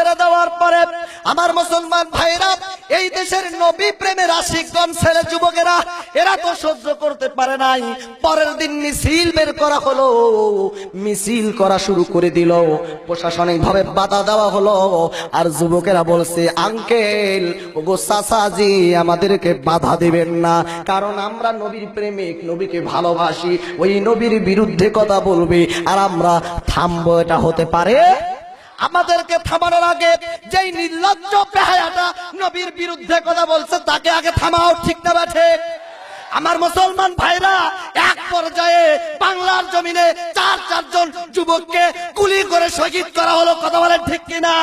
ছেড়ে দেওয়ার পরে আমার মুসলমান ভাইরা, এই দেশের নবী প্রেমের আশিকগণ ছেলে যুবকেরা এরা তো সহ্য করতে পারে নাই। পরের দিন মিছিল বের করা হলো, মিছিল করা শুরু করে দিল, প্রশাসনিক ভাবে বাধা দেওয়া হলো। আর যুবকেরা বলছে, আঙ্কেল ওগো চাচাজি আমাদেরকে বাধা দিবেন না, কারণ আমরা নবীর প্রেমিক, নবীকে ভালোবাসি। ওই নবীর বিরুদ্ধে কথা বলবে আর আমরা থামবো, এটা হতে পারে? আমাদেরকে থামানোর আগে যেই নির্লজ্জ বেহায়াটা নবীর বিরুদ্ধে কথা বলছে তাকে আগে থামাও, ঠিক না বাঠে? আমার মুসলমান ভাইরা, এক পর্যায়ে বাংলার জমিনে চারজন যুবককে গুলি করে শহীদ করা হলো। কথা বলেন ঠিক কিনা?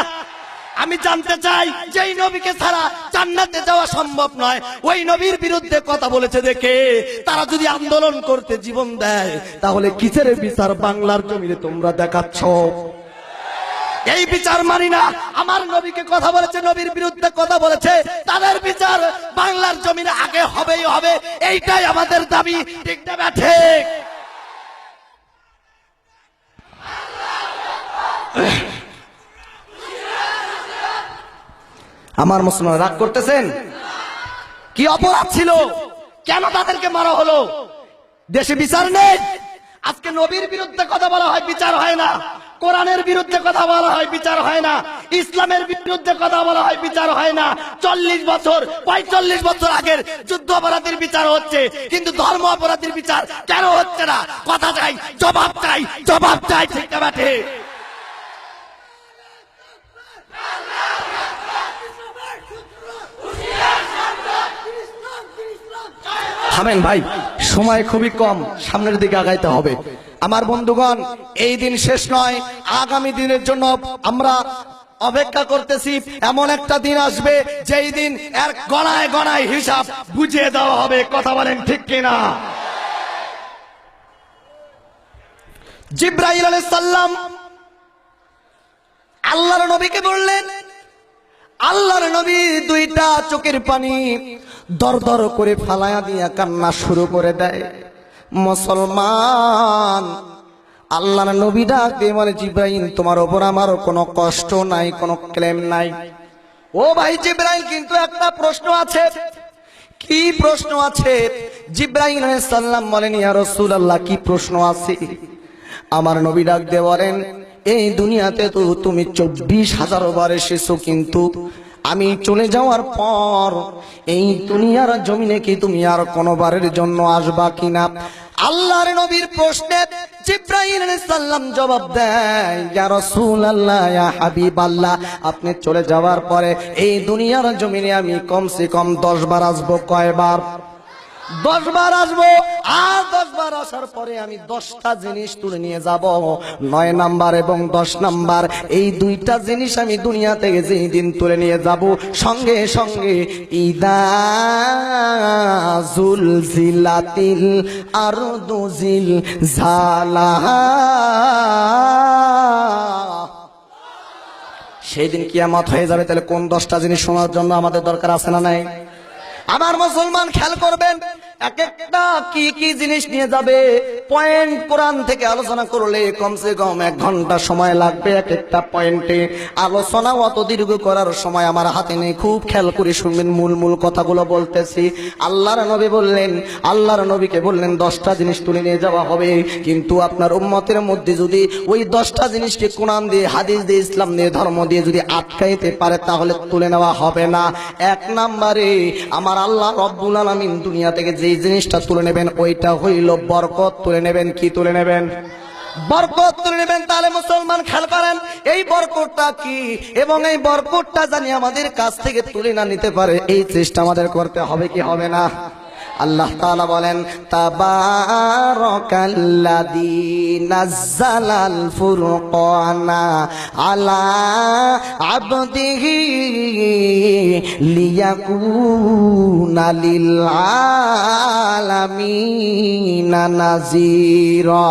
আমি জানতে চাই, যেই নবীকে ছাড়া জান্নাতে যাওয়া সম্ভব নয়, ওই নবীর বিরুদ্ধে কথা বলেছে দেখে তারা যদি আন্দোলন করতে জীবন দেয়, তাহলে কিসের বিচার বাংলার জমিনে তোমরা দেখাচ্ছ? এই বিচার মানি না। আমার নবীকে কথা বলেছে, নবীর বিরুদ্ধে কথা বলেছে, তাদের বিচার বাংলার জমিনে আগে হবেই হবে, এইটাই আমাদের দাবি, ঠিক না ঠিক? আমার মুসলমান রাগ করতেছেন? কি অপরাধ ছিল? কেন তাদেরকে মারা হলো? দেশে বিচার নেই। আজকে নবীর বিরুদ্ধে কথা বলা হয়, বিচার হয় না। কোরআনের বিরুদ্ধে কথা বলা হয়, বিচার হয় না। ইসলামের বিরুদ্ধে কথা বলা হয়, বিচার হয় না। 40 বছর 45 বছর আগের যুদ্ধ অপরাধীর বিচার হচ্ছে, কিন্তু ধর্ম অপরাধীর বিচার কেন হচ্ছে না? কথা চাই, জবাব চাই, জবাব চাই, ঠিক না বাটে? থামেন ভাই, সময় খুবই কম, সামনের দিকে আগাইতে হবে। আমার বন্ধুগণ, এই দিন শেষ নয়, আগামী দিনের জন্য আমরা অপেক্ষা করতেছি। এমন একটা দিন আসবে যেই দিন এর গণায় গণায় হিসাব বুঝিয়ে দেওয়া হবে। কথা বলেন ঠিক কিনা? জিবরাইল আলাইহিস সালাম আল্লাহর নবীকে বললেন, আল্লাহর নবী দুইটা চোখের পানি দর দর করে ফালায়া দিয়া কান্না শুরু করে দেয়। মুসলমান, আল্লাহর নবী ডাকে বলে, জিবরাইল তোমার উপর আমার কোনো কষ্ট নাই, কোনো ক্লেম নাই। ও ভাই জিবরাইল, কিন্তু একটা প্রশ্ন আছে। কি প্রশ্ন আছে? জিবরাইল আলাইহিস সালাম বলেন, ইয়া রাসূলুল্লাহ কি প্রশ্ন আছে? আমার নবী ডাক দিয়ে বলেন, এই দুনিয়াতে তো তুমি 24,000 বার এসেছো, কিন্তু আমি চলে যাওয়ার পর এই দুনিয়ার জমিনে কি তুমি আর কোনোবারের জন্য আসবা কিনা? আল্লাহর নবীর প্রশ্নে জিবরাইল আলাইহিস সালাম জবাব দেয়, ইয়া রাসূলুল্লাহ, ইয়া হাবিবাল্লাহ, আপনি চলে যাওয়ার পরে এই দুনিয়ার জমিনে আমি কমসে কম 10 বার আসবো। কয়বার? 10 বার আসবো। আর 10 বার আসার পরে আমি 10টা জিনিস তুলে নিয়ে যাব। 9 নাম্বার এবং 10 নাম্বার, এই দুইটা জিনিস আমি দুনিয়া থেকে যেই দিন তুলে নিয়ে যাব, সঙ্গে সঙ্গে ইদা জুলজিলাতিল আরদু জিলজালাহা, সেই দিন কিয়ামত হয়ে যাবে। তাহলে কোন 10টা জিনিস শোনার জন্য আমাদের দরকার আছে না নাই? আমার মুসলমান খেয়াল করবেন, এক একটা কি কি জিনিস নিয়ে যাবে পয়েন্ট কোরআন থেকে আলোচনা করলে কমসে কম 1 ঘন্টা সময় লাগবে। এক একটা পয়েন্টে আলোচনা অত দীর্ঘ করার সময় আমার হাতে নেই, খুব খেয়াল করে শুনবেন, মূল কথাগুলো বলতেছি। আল্লাহর নবী বললেন, আল্লাহর নবীকে বললেন 10টা জিনিস তুলে নিয়ে যাওয়া হবে, কিন্তু আপনার উম্মতের মধ্যে যদি ওই 10টা জিনিসকে কোরআন দিয়ে, হাদিস দিয়ে, ইসলাম দিয়ে, ধর্ম দিয়ে যদি আটকাইতে পারে, তাহলে তুলে নেওয়া হবে না। 1 নম্বরে আমার আল্লাহ রব্বুল আলামিন দুনিয়া থেকে যে জিনিসটা তুলে নেবেন ওইটা হইল বরকত তুলে নেবেন। কি তুলে নেবেন? বরকত তুলে নেবেন। তাহলে মুসলমান খেয়াল করেন, এই বরকতটা কি, এবং এই বরকতটা জানি আমাদের কাছ থেকে তুলে না নিতে পারে, এই চেষ্টা আমাদের করতে হবে কি হবে না? আল্লাহ তাআলা বলেন, তাবারাকাল্লাযী নাযালাল ফুরকানা আলা আবদিহি লিয়াকুনা লিল আলামিনা নাযীরা।